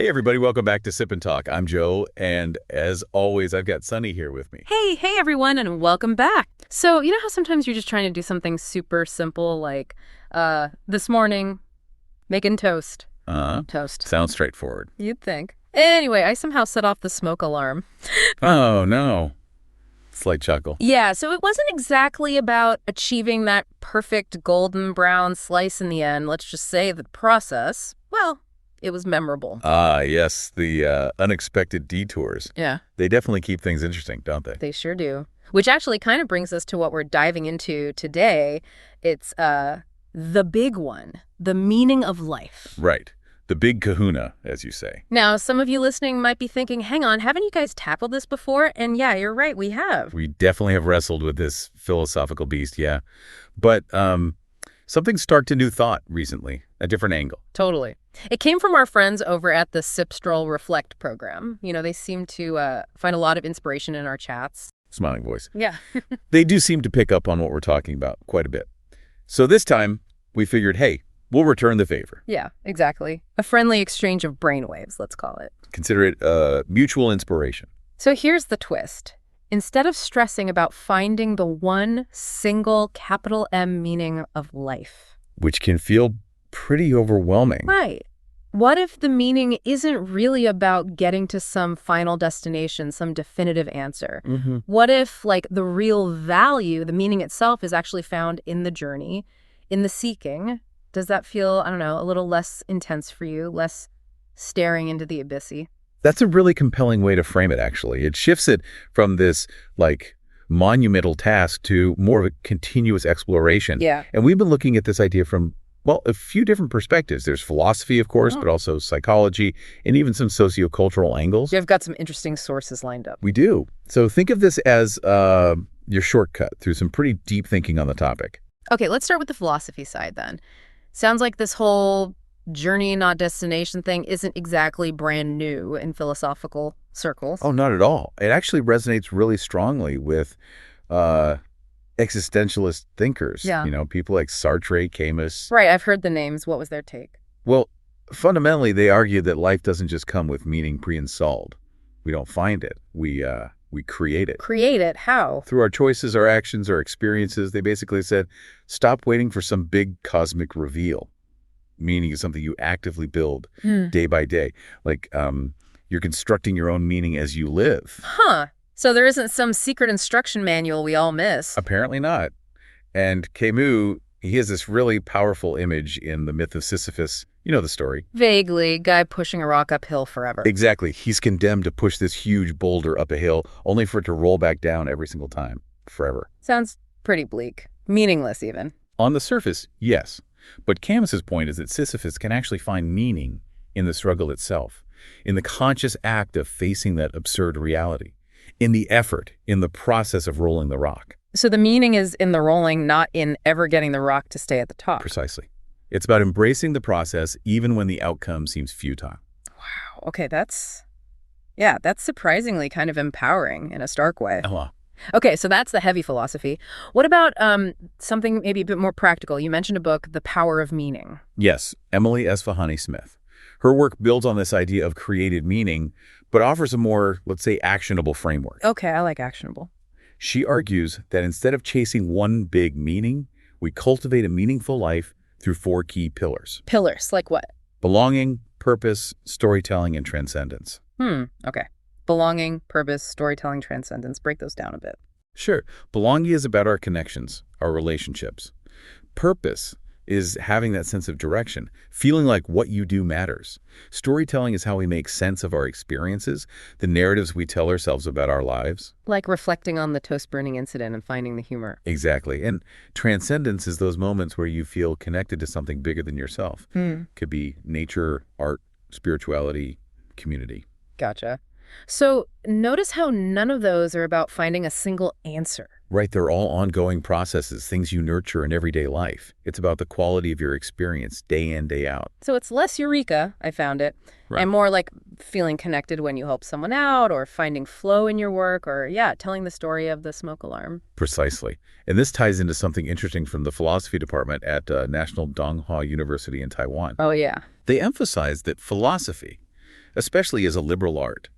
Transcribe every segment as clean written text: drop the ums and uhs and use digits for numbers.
Hey, everybody. Welcome back to Sip and Talk. I'm Joe, and as always, I've got Sunny here with me. Hey, everyone, and welcome back. So, you know how sometimes you're just trying to do something super simple, like this morning, making toast. Toast. Sounds straightforward. You'd think. Anyway, I somehow set off the smoke alarm. Oh, no. Slight chuckle. Yeah, so it wasn't exactly about achieving that perfect golden brown slice in the end. Let's just say the process, well, it was memorable. Yes, the unexpected detours. Yeah. They definitely keep things interesting, don't they? They sure do. Which actually kind of brings us to what we're diving into today. It's the big one, the meaning of life. Right. The big kahuna, as you say. Now, some of you listening might be thinking, hang on, haven't you guys tackled this before? And yeah, you're right, we have. We definitely have wrestled with this philosophical beast, yeah. But something sparked a new thought recently, a different angle. Totally. It came from our friends over at the Sip, Stroll, Reflect program. You know, they seem to find a lot of inspiration in our chats. Smiling voice. Yeah. They do seem to pick up on what we're talking about quite a bit. So this time, we figured, hey, we'll return the favor. Yeah, exactly. A friendly exchange of brainwaves, let's call it. Consider it mutual inspiration. So here's the twist. Instead of stressing about finding the one single capital M meaning of life, which can feel pretty overwhelming. Right. What if the meaning isn't really about getting to some final destination, some definitive answer? Mm-hmm. What if, like, the real value, the meaning itself, is actually found in the journey, in the seeking? Does that feel, I don't know, a little less intense for you, less staring into the abyssy? That's a really compelling way to frame it, actually. It shifts it from this, like, monumental task to more of a continuous exploration. Yeah. And we've been looking at this idea from, well, a few different perspectives. There's philosophy, of course, but also psychology and even some sociocultural angles. You've got some interesting sources lined up. We do. So think of this as your shortcut through some pretty deep thinking on the topic. Okay, let's start with the philosophy side then. Sounds like this whole journey, not destination thing isn't exactly brand new in philosophical circles. Oh, not at all. It actually resonates really strongly with existentialist thinkers. Yeah. You know, people like Sartre, Camus. Right, I've heard the names. What was their take? Well, fundamentally, they argue that life doesn't just come with meaning pre-installed. We don't find it. We create it. Create it? How? Through our choices, our actions, our experiences. They basically said, stop waiting for some big cosmic reveal. Meaning is something you actively build day by day. Like you're constructing your own meaning as you live. Huh. So there isn't some secret instruction manual we all miss. Apparently not. And Camus, he has this really powerful image in the myth of Sisyphus. You know the story. Vaguely, guy pushing a rock uphill forever. Exactly. He's condemned to push this huge boulder up a hill, only for it to roll back down every single time, forever. Sounds pretty bleak. Meaningless, even. On the surface, yes. But Camus's point is that Sisyphus can actually find meaning in the struggle itself, in the conscious act of facing that absurd reality, in the effort, in the process of rolling the rock. So the meaning is in the rolling, not in ever getting the rock to stay at the top. Precisely. It's about embracing the process even when the outcome seems futile. Wow. Okay, that's surprisingly kind of empowering in a stark way. Oh, Okay, so that's the heavy philosophy. What about something maybe a bit more practical? You mentioned a book, The Power of Meaning. Yes, Emily Esfahani Smith. Her work builds on this idea of created meaning, but offers a more, let's say, actionable framework. Okay, I like actionable. She argues that instead of chasing one big meaning, we cultivate a meaningful life through 4 key pillars. Pillars, like what? Belonging, purpose, storytelling, and transcendence. Okay. Belonging, purpose, storytelling, transcendence. Break those down a bit. Sure. Belonging is about our connections, our relationships. Purpose is having that sense of direction, feeling like what you do matters. Storytelling is how we make sense of our experiences, the narratives we tell ourselves about our lives. Like reflecting on the toast burning incident and finding the humor. Exactly. And transcendence is those moments where you feel connected to something bigger than yourself. Could be nature, art, spirituality, community. Gotcha. So notice how none of those are about finding a single answer. Right, they're all ongoing processes, things you nurture in everyday life. It's about the quality of your experience day in, day out. So it's less eureka, I found it, Right. and more like feeling connected when you help someone out or finding flow in your work or, telling the story of the smoke alarm. Precisely. And this ties into something interesting from the philosophy department at National Donghua University in Taiwan. Oh, yeah. They emphasize that philosophy, especially as a liberal art,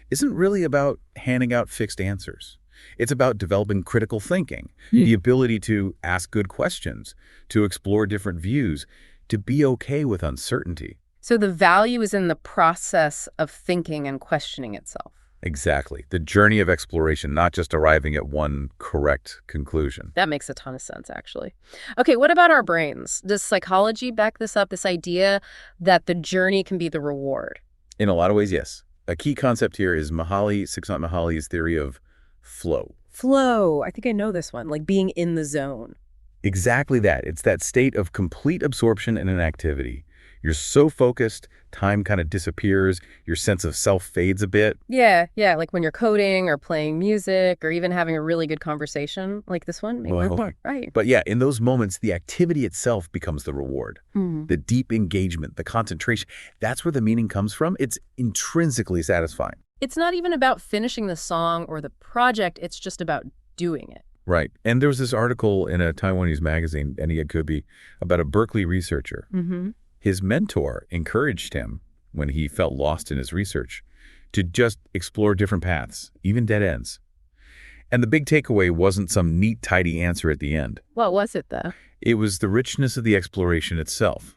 isn't really about handing out fixed answers. It's about developing critical thinking, the ability to ask good questions, to explore different views, to be okay with uncertainty. So the value is in the process of thinking and questioning itself. Exactly. The journey of exploration, not just arriving at one correct conclusion. That makes a ton of sense, actually. Okay, what about our brains? Does psychology back this up, this idea that the journey can be the reward? In a lot of ways, yes. A key concept here is Csikszentmihalyi's theory of flow. Flow. I think I know this one, like being in the zone. Exactly that. It's that state of complete absorption in an activity. You're so focused, time kind of disappears, your sense of self fades a bit. Yeah, like when you're coding or playing music or even having a really good conversation like this one. Right. But yeah, in those moments, the activity itself becomes the reward. The deep engagement, the concentration, that's where the meaning comes from. It's intrinsically satisfying. It's not even about finishing the song or the project, it's just about doing it. Right. And there was this article in a Taiwanese magazine, and it could be about a Berkeley researcher. His mentor encouraged him, when he felt lost in his research, to just explore different paths, even dead ends. And the big takeaway wasn't some neat, tidy answer at the end. What was it, though? It was the richness of the exploration itself.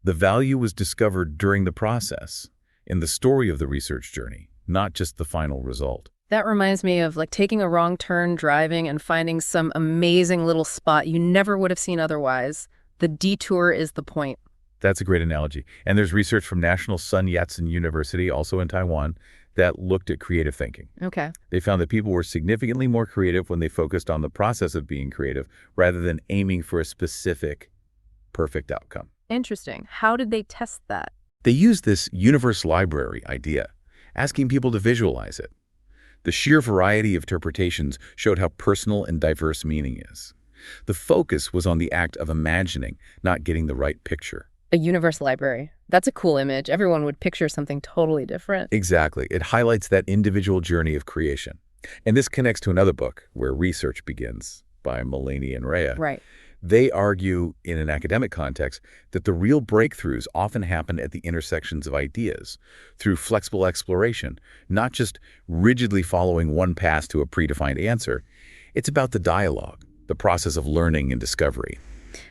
The value was discovered during the process, in the story of the research journey, not just the final result. That reminds me of like taking a wrong turn driving and finding some amazing little spot you never would have seen otherwise. The detour is the point. That's a great analogy. And there's research from National Sun Yat-sen University, also in Taiwan, that looked at creative thinking. Okay. They found that people were significantly more creative when they focused on the process of being creative rather than aiming for a specific, perfect outcome. Interesting. How did they test that? They used this universe library idea, asking people to visualize it. The sheer variety of interpretations showed how personal and diverse meaning is. The focus was on the act of imagining, not getting the right picture. A universe library. That's a cool image. Everyone would picture something totally different. Exactly. It highlights that individual journey of creation. And this connects to another book, Where Research Begins, by Mulaney and Rea. Right. They argue, in an academic context, that the real breakthroughs often happen at the intersections of ideas, through flexible exploration, not just rigidly following one path to a predefined answer. It's about the dialogue, the process of learning and discovery.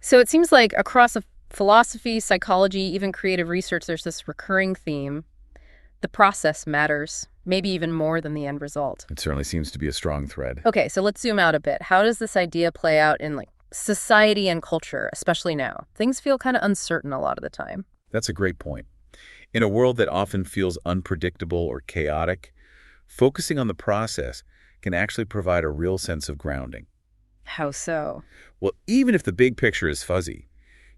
So it seems like across philosophy, psychology, even creative research, there's this recurring theme. The process matters, maybe even more than the end result. It certainly seems to be a strong thread. Okay, so let's zoom out a bit. How does this idea play out in society and culture, especially now? Things feel kind of uncertain a lot of the time. That's a great point. In a world that often feels unpredictable or chaotic, focusing on the process can actually provide a real sense of grounding. How so? Well, even if the big picture is fuzzy,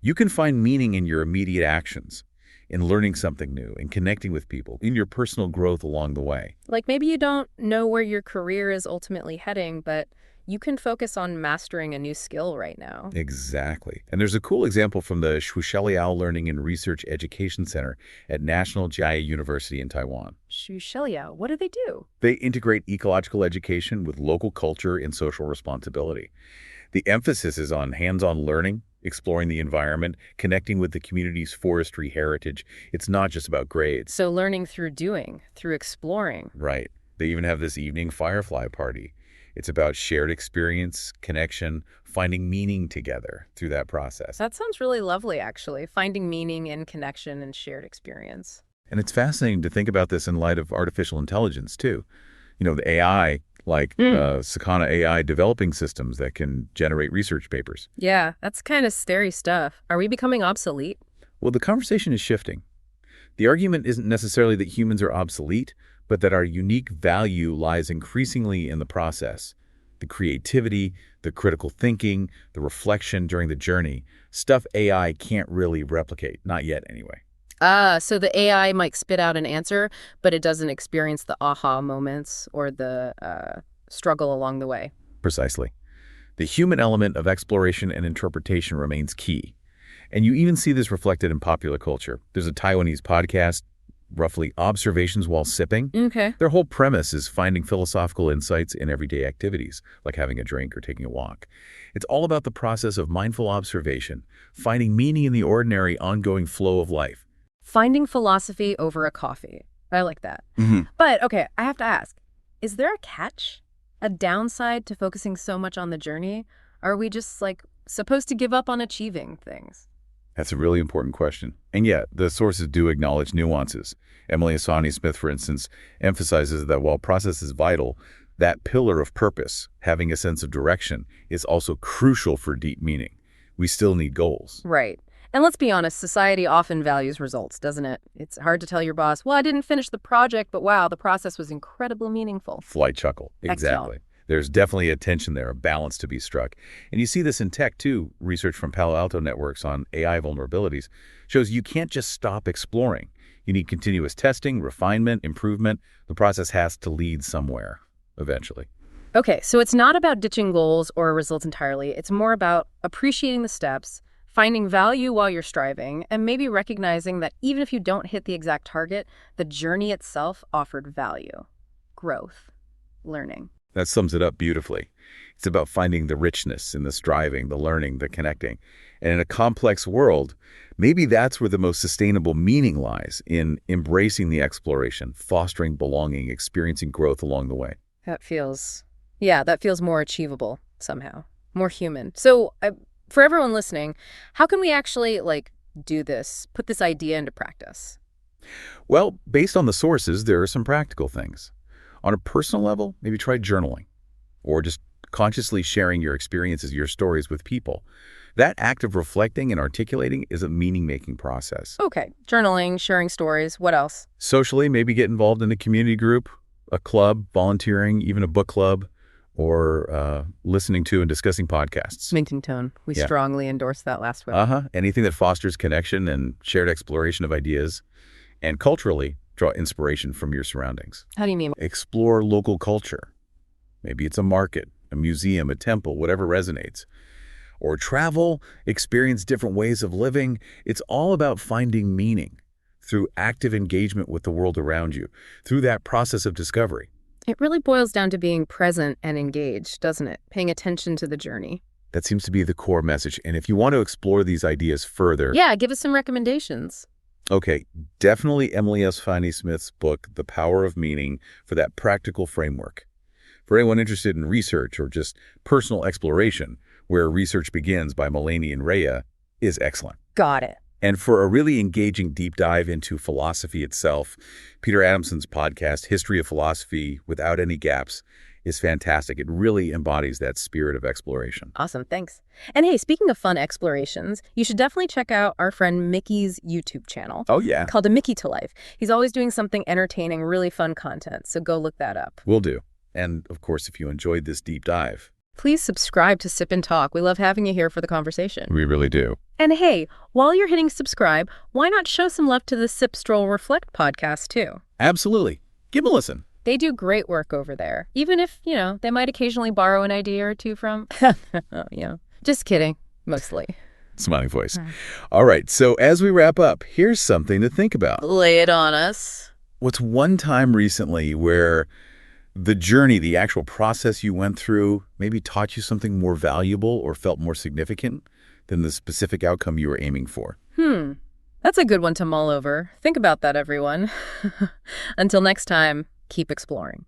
you can find meaning in your immediate actions, in learning something new, in connecting with people, in your personal growth along the way. Like maybe you don't know where your career is ultimately heading, but you can focus on mastering a new skill right now. Exactly. And there's a cool example from the Shusheliao Learning and Research Education Center at National Jia University in Taiwan. Shusheliao, what do they do? They integrate ecological education with local culture and social responsibility. The emphasis is on hands-on learning, exploring the environment, connecting with the community's forestry heritage. It's not just about grades. So learning through doing, through exploring. Right. They even have this evening firefly party. It's about shared experience, connection, finding meaning together through that process. That sounds really lovely, actually, finding meaning in connection and shared experience. And it's fascinating to think about this in light of artificial intelligence, too. You know, the AI, like Sakana AI developing systems that can generate research papers. Yeah, that's kind of scary stuff. Are we becoming obsolete? Well, the conversation is shifting. The argument isn't necessarily that humans are obsolete, but that our unique value lies increasingly in the process. The creativity, the critical thinking, the reflection during the journey, stuff AI can't really replicate, not yet anyway. So the AI might spit out an answer, but it doesn't experience the aha moments or the struggle along the way. Precisely. The human element of exploration and interpretation remains key. And you even see this reflected in popular culture. There's a Taiwanese podcast, roughly Observations While Sipping. Okay. Their whole premise is finding philosophical insights in everyday activities, like having a drink or taking a walk. It's all about the process of mindful observation, finding meaning in the ordinary, ongoing flow of life. Finding philosophy over a coffee. I like that. But, okay, I have to ask, is there a catch? A downside to focusing so much on the journey? Are we just, like, supposed to give up on achieving things? That's a really important question. And yet, the sources do acknowledge nuances. Emily Asani Smith, for instance, emphasizes that while process is vital, that pillar of purpose, having a sense of direction, is also crucial for deep meaning. We still need goals. Right. And let's be honest, society often values results, doesn't it? It's hard to tell your boss, well, I didn't finish the project, but wow, the process was incredibly meaningful. Flight chuckle. Exactly. There's definitely a tension there, a balance to be struck. And you see this in tech, too. Research from Palo Alto Networks on AI vulnerabilities shows you can't just stop exploring. You need continuous testing, refinement, improvement. The process has to lead somewhere, eventually. Okay, so it's not about ditching goals or results entirely. It's more about appreciating the steps, finding value while you're striving, and maybe recognizing that even if you don't hit the exact target, the journey itself offered value, growth, learning. That sums it up beautifully. It's about finding the richness in the striving, the learning, the connecting. And in a complex world, maybe that's where the most sustainable meaning lies, in embracing the exploration, fostering belonging, experiencing growth along the way. That feels more achievable somehow, more human. So for everyone listening, how can we actually, do this, put this idea into practice? Well, based on the sources, there are some practical things. On a personal level, maybe try journaling, or just consciously sharing your experiences, your stories with people. That act of reflecting and articulating is a meaning-making process. Okay, journaling, sharing stories, what else? Socially, maybe get involved in a community group, a club, volunteering, even a book club, or listening to and discussing podcasts. Minting tone. We strongly endorsed that last week. Anything that fosters connection and shared exploration of ideas. And culturally, draw inspiration from your surroundings. How do you mean? Explore local culture. Maybe it's a market, a museum, a temple, whatever resonates. Or travel, experience different ways of living. It's all about finding meaning through active engagement with the world around you, through that process of discovery. It really boils down to being present and engaged, doesn't it? Paying attention to the journey. That seems to be the core message. And if you want to explore these ideas further... Yeah, give us some recommendations. Okay, definitely Emily Asani Smith's book, The Power of Meaning, for that practical framework. For anyone interested in research or just personal exploration, Where Research Begins by Mulaney and Rhea is excellent. Got it. And for a really engaging deep dive into philosophy itself, Peter Adamson's podcast, History of Philosophy Without Any Gaps, is fantastic. It really embodies that spirit of exploration. Awesome, thanks. And hey, speaking of fun explorations, you should definitely check out our friend Micky's YouTube channel. Oh, yeah. Called Mickytolife. He's always doing something entertaining, really fun content, so go look that up. Will do. And, of course, if you enjoyed this deep dive, please subscribe to Sip and Talk. We love having you here for the conversation. We really do. And hey, while you're hitting subscribe, why not show some love to the Sip, Stroll, Reflect podcast, too? Absolutely. Give them a listen. They do great work over there, even if, they might occasionally borrow an idea or two from... Just kidding, mostly. Smiling voice. All right, so as we wrap up, here's something to think about. Lay it on us. What's one time recently where the journey, the actual process you went through, maybe taught you something more valuable or felt more significant than the specific outcome you were aiming for? That's a good one to mull over. Think about that, everyone. Until next time, keep exploring.